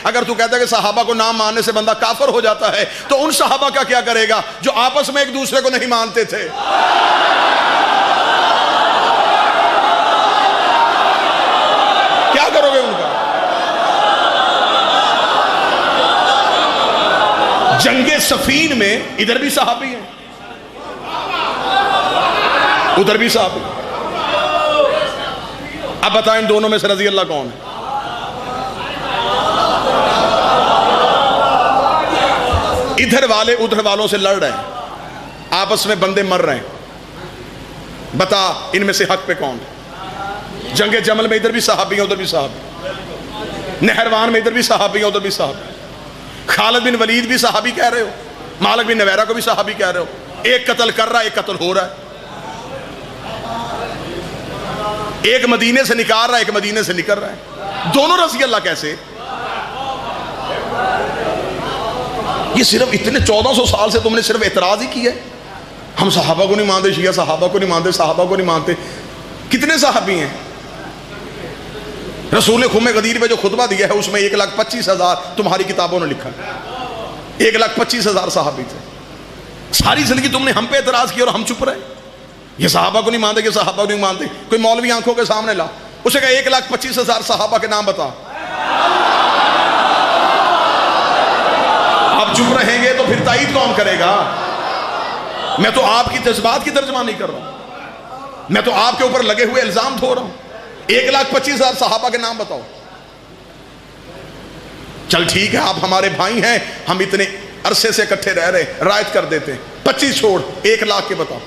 اگر تو کہتا ہے کہ صحابہ کو نہ ماننے سے بندہ کافر ہو جاتا ہے تو ان صحابہ کا کیا کرے گا جو آپس میں ایک دوسرے کو نہیں مانتے تھے؟ کیا کرو گے ان کا؟ جنگ صفین میں ادھر بھی صحابی ہیں ادھر بھی صحابی. اب بتائیں ان دونوں میں سے رضی اللہ کون ہے؟ ادھر والے ادھر والوں سے لڑ رہے ہیں، آپس میں بندے مر رہے ہیں، بتا ان میں سے حق پہ کون ہے؟ جنگ جمل میں ادھر بھی صحابی ہیں ادھر بھی صحابی، نہروان میں ادھر بھی صحابی ہیں ادھر بھی صحابی، خالد بن ولید بھی صحابی کہہ رہے ہو، مالک بن نویرہ کو بھی صحابی کہہ رہے ہو. ایک قتل کر رہا ہے ایک قتل ہو رہا ہے، ایک مدینے سے نکال رہا ہے ایک مدینے سے نکل رہا ہے، دونوں رضی اللہ کیسے؟ یہ صرف اتنے 1400 سال سے تم نے صرف اعتراض ہی کیا ہے، ہم صحابہ کو نہیں مانتے، شیعہ صحابہ کو نہیں مانتے، صحابہ کو نہیں مانتے. کتنے صحابی ہیں؟ رسول خم غدیر پہ جو خطبہ دیا ہے اس میں 1,25,000 تمہاری کتابوں نے لکھا ہے، 1,25,000 صحابی تھے. ساری زندگی تم نے ہم پہ اعتراض کیا اور ہم چپ رہے، یہ صحابہ کو نہیں مانتے یہ صحابہ کو نہیں مانتے. کوئی مولوی آنکھوں کے سامنے لا، اسے کہا 1,25,000 صحابہ کے نام بتا. آپ چپ رہیں گے تو پھر تائید کون کرے گا؟ میں تو آپ کی جذبات کی ترجمہ نہیں کر رہا ہوں، میں تو آپ کے اوپر لگے ہوئے الزام دھو رہا ہوں. 1,25,000 صحابہ کے نام بتاؤ. چل ٹھیک ہے آپ ہمارے بھائی ہیں، ہم اتنے عرصے سے اکٹھے رہ رہے ہیں، رائت کر دیتے ہیں. 25 چھوڑ 1,00,000 کے بتاؤ.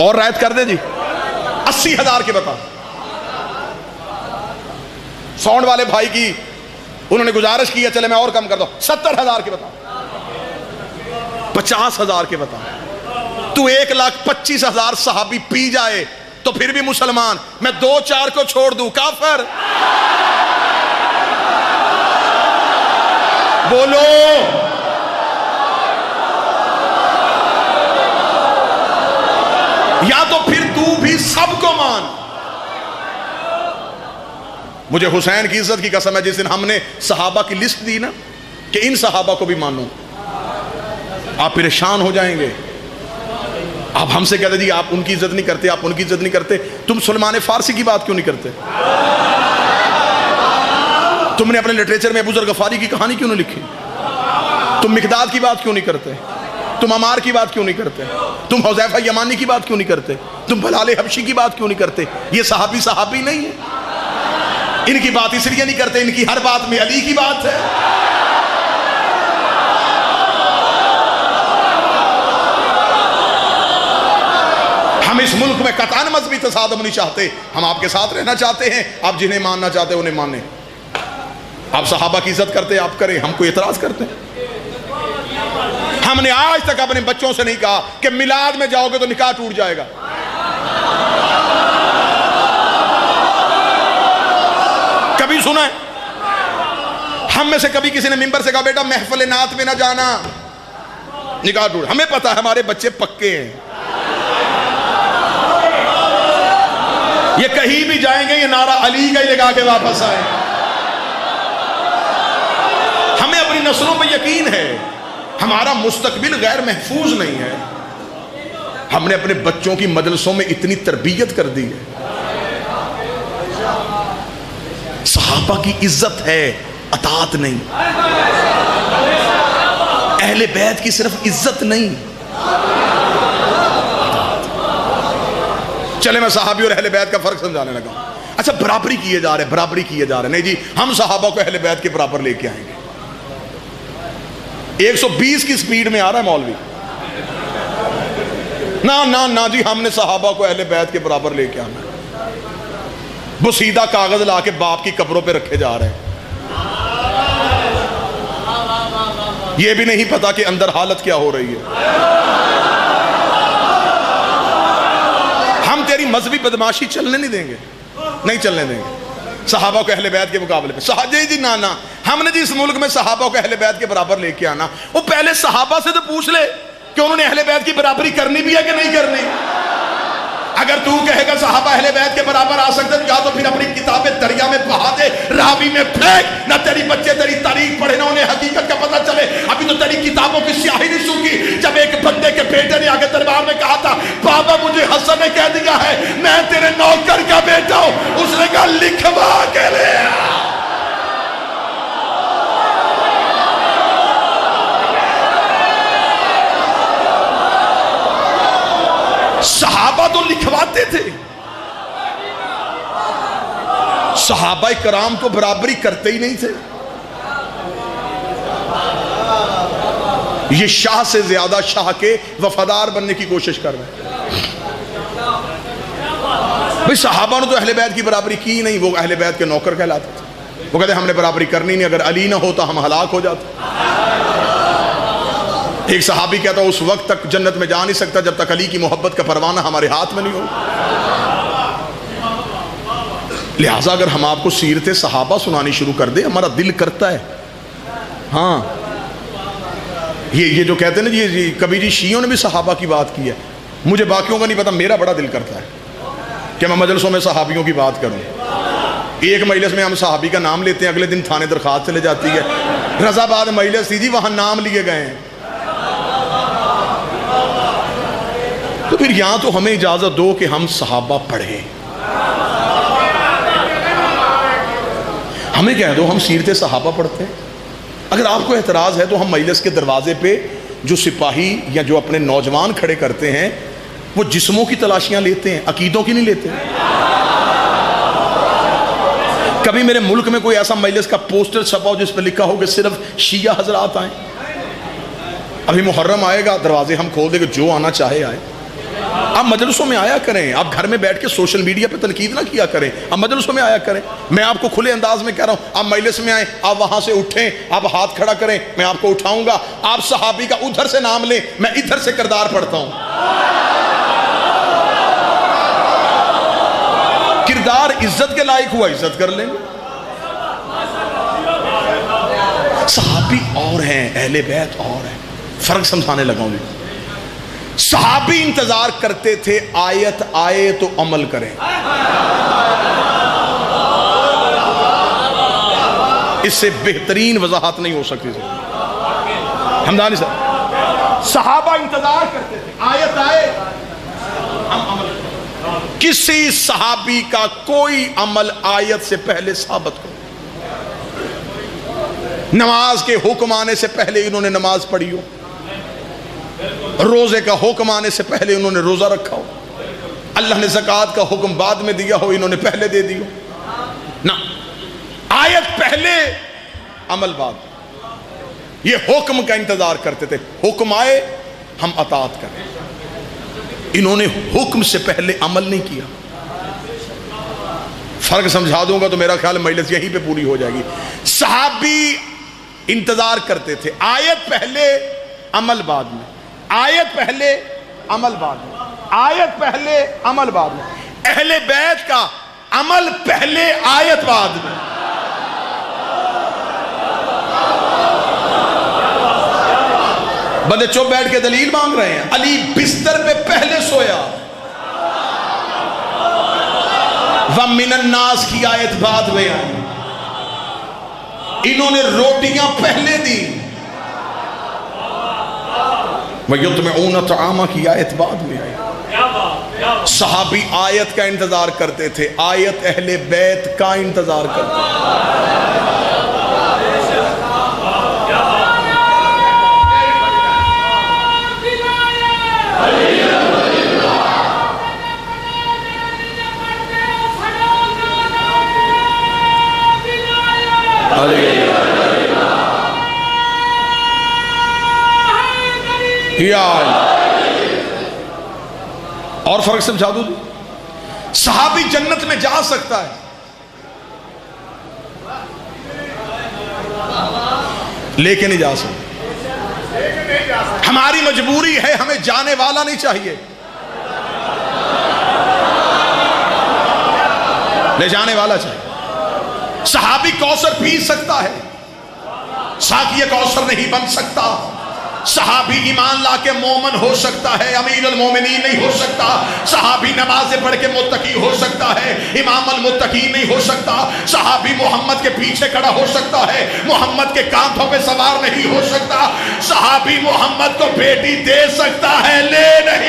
اور رائت کر دے جی 80,000 کے بتا. ساؤنڈ والے بھائی کی انہوں نے گزارش کی ہے چلے میں اور کم کر دو 70,000 کے بتا. 50,000 کے بتا. تو 1,25,000 صحابی پی جائے تو پھر بھی مسلمان، میں 2-4 کو چھوڑ دوں کافر. بولو یا تو پھر تو بھی سب کو مان. مجھے حسین کی عزت کی قسم ہے جس دن ہم نے صحابہ کی لسٹ دی نا کہ ان صحابہ کو بھی مانو، آپ پریشان ہو جائیں گے. آپ ہم سے کہتے جی آپ ان کی عزت نہیں کرتے، آپ ان کی عزت نہیں کرتے. تم سلمان فارسی کی بات کیوں نہیں کرتے؟ تم نے اپنے لٹریچر میں ابو ذر غفاری کی کہانی کیوں نہیں لکھی؟ تم مقداد کی بات کیوں نہیں کرتے؟ تم عمار کی بات کیوں نہیں کرتے؟ تم حذیفہ یمانی کی بات کیوں نہیں کرتے؟ تم بلال حبشی کی بات کیوں نہیں کرتے؟ یہ صحابی نہیں ہے. ان کی بات اس لیے نہیں کرتے، ان کی ہر بات میں علی کی بات ہے. ہم اس ملک میں قطعاً مذہبی تصادم نہیں چاہتے، ہم آپ کے ساتھ رہنا چاہتے ہیں. آپ جنہیں ماننا چاہتے ہیں انہیں مانیں. آپ صحابہ کی عزت کرتے آپ کریں، ہم کو اعتراض کرتے ہیں. ہم نے آج تک اپنے بچوں سے نہیں کہا کہ میلاد میں جاؤ گے تو نکاح ٹوٹ جائے گا. کبھی سنا ہے؟ ہم میں سے کبھی کسی نے ممبر سے کہا بیٹا محفل نعت میں نہ جانا نکاح ٹوٹ؟ ہمیں پتا ہے ہمارے بچے پکے ہیں، یہ کہیں بھی جائیں گے یہ نعرہ علی کا ہی لگا کے واپس آئے. ہمیں اپنی نسلوں پہ یقین ہے، ہمارا مستقبل غیر محفوظ نہیں ہے. ہم نے اپنے بچوں کی مجلسوں میں اتنی تربیت کر دی ہے. صحابہ کی عزت ہے، اطاعت نہیں. اہل بیت کی صرف عزت نہیں. چلے میں صحابی اور اہل بیت کا فرق سمجھانے لگا. اچھا برابری کیے جا رہے نہیں جی ہم صحابہ کو اہل بیت کے برابر لے کے آئیں گے. 120 کی سپیڈ میں آ رہا ہے مولوی. نہ جی ہم نے صحابہ کو اہل بیت کے برابر لے کے آنا ہے. بسیدہ کاغذ لا کے باپ کی قبروں پہ رکھے جا رہے ہیں. یہ بھی نہیں پتا کہ اندر حالت کیا ہو رہی ہے. ہم تیری مذہبی بدماشی چلنے نہیں دیں گے، نہیں چلنے دیں گے. صحابہ کو اہل بیت کے مقابلے پہ جی نہ ہم نے جی اس ملک میں صحابہ کو اہل بیت کے برابر لے کے آنا. وہ پہلے صحابہ سے تو پوچھ لے کہ انہوں نے اہل بیت کی برابری کرنی بھی ہے کہ نہیں کرنی. اگر تو کہے گا صحابہ اہل بیت کے برابر آ سکتے تو یا تو پھر اپنی والے راوی میں پھینک، نہ تیری بچے تیری تاریخ پڑھے نہ انہیں حقیقت کا پتہ چلے. ابھی تو تیری کتابوں کی سیاہی نہیں سوکھی. جب ایک بندے کے بیٹے نے آگے دربار میں کہا تھا بابا مجھے حسن نے کہہ دیا ہے میں تیرے نوکر کا بیٹا ہوں، اس نے کہا لکھوا کے لے. صحابہ تو لکھواتے تھے. صحابہ کرام تو برابری کرتے ہی نہیں تھے. یہ شاہ سے زیادہ شاہ کے وفادار بننے کی کوشش کر رہے ہیں. بھئی صحابہ نے تو اہل بیت کی برابری کی نہیں، وہ اہل بیت کے نوکر کہلاتے تھے. وہ کہتے ہیں ہم نے برابری کرنی نہیں، اگر علی نہ ہوتا ہم ہلاک ہو جاتے. ایک صحابی کہتا اس وقت تک جنت میں جا نہیں سکتا جب تک علی کی محبت کا پروانہ ہمارے ہاتھ میں نہیں ہو. لہٰذا اگر ہم آپ کو سیرت صحابہ سنانی شروع کر دیں ہمارا دل کرتا ہے. ہاں یہ جو کہتے ہیں نا جی کبھی جی شیعوں نے بھی صحابہ کی بات کی ہے، مجھے باقیوں کا نہیں پتا، میرا بڑا دل کرتا ہے کہ میں مجلسوں میں صحابیوں کی بات کروں. ایک مجلس میں ہم صحابی کا نام لیتے ہیں، اگلے دن تھانے درخواست چلے جاتی ہے رضا آباد مجلس تھی جی وہاں نام لیے گئے ہیں. تو پھر یہاں تو ہمیں اجازت دو کہ ہم صحابہ پڑھیں. ہمیں کہہ دو ہم سیرت صحابہ پڑھتے ہیں. اگر آپ کو اعتراض ہے تو ہم مجلس کے دروازے پہ جو سپاہی یا جو اپنے نوجوان کھڑے کرتے ہیں وہ جسموں کی تلاشیاں لیتے ہیں، عقیدوں کی نہیں لیتے. کبھی میرے ملک میں کوئی ایسا مجلس کا پوسٹر چھپا ہو جس پہ لکھا ہو کہ صرف شیعہ حضرات آئیں؟ ابھی محرم آئے گا، دروازے ہم کھول دیں کہ جو آنا چاہے آئے. آپ مجلسوں میں آیا کریں، آپ گھر میں بیٹھ کے سوشل میڈیا پہ تنقید نہ کیا کریں، آپ مجلسوں میں آیا کریں. میں آپ کو کھلے انداز میں کہہ رہا ہوں آپ مجلس میں آئیں، آپ وہاں سے اٹھیں، آپ ہاتھ کھڑا کریں، میں آپ کو اٹھاؤں گا. آپ صحابی کا ادھر سے نام لیں، میں ادھر سے کردار پڑھتا ہوں. کردار عزت کے لائق ہوا عزت کر لیں. صحابی اور ہیں، اہل بیت اور ہیں. فرق سمجھانے لگا ہوں. صحابی انتظار کرتے تھے آیت آئے تو عمل کریں. اس سے بہترین وضاحت نہیں ہو سکتی. حمدانی صاحب صحابہ انتظار کرتے تھے آیت آئے ہم عمل کریں. کسی صحابی کا کوئی عمل آیت سے پہلے ثابت کرو. نماز کے حکم آنے سے پہلے انہوں نے نماز پڑھی ہو، روزے کا حکم آنے سے پہلے انہوں نے روزہ رکھا ہو، اللہ نے زکوٰۃ کا حکم بعد میں دیا ہو انہوں نے پہلے دے دی ہو. نہ، آیت پہلے عمل بعد. یہ حکم کا انتظار کرتے تھے، حکم آئے ہم اطاعت کریں. انہوں نے حکم سے پہلے عمل نہیں کیا. فرق سمجھا دوں گا تو میرا خیال مجلس یہیں پہ پوری ہو جائے گی. صحابی انتظار کرتے تھے آیت پہلے عمل بعد میں، آیت پہلے عمل بعد میں، آیت پہلے عمل بعد میں. اہل بیت کا عمل پہلے آیت بعد میں. بندے چپ بیٹھ کے دلیل مانگ رہے ہیں. علی بستر پہ پہلے سویا، وَمِنَ النَّاسِ کی آیت بعد میں آئی. انہوں نے روٹیاں پہلے دی. وَيُطْعِمُونَ الطَّعَامَ کی آیت بعد میں آئی. صحابی آیت کا انتظار کرتے تھے، آیت اہل بیت کا انتظار کرتے تھے. اور فرق سمجھا دوں. صحابی جنت میں جا سکتا ہے لیکن نہیں جا سکتا. ہماری مجبوری ہے، ہمیں جانے والا نہیں چاہیے، لے جانے والا چاہیے. صحابی کوثر پی سکتا ہے، ساقی کوثر نہیں بن سکتا. صحابی ایمان لا کے مومن ہو سکتا ہے، امیر المومنین نہیں ہو سکتا. صحابی نمازیں پڑھ کے متقی ہو سکتا ہے، امام المتقین نہیں ہو سکتا. صحابی محمد کے پیچھے کھڑا ہو سکتا ہے، محمد کے کانٹھوں پہ سوار نہیں ہو سکتا. صحابی محمد کو بیٹی دے سکتا ہے، لے نہیں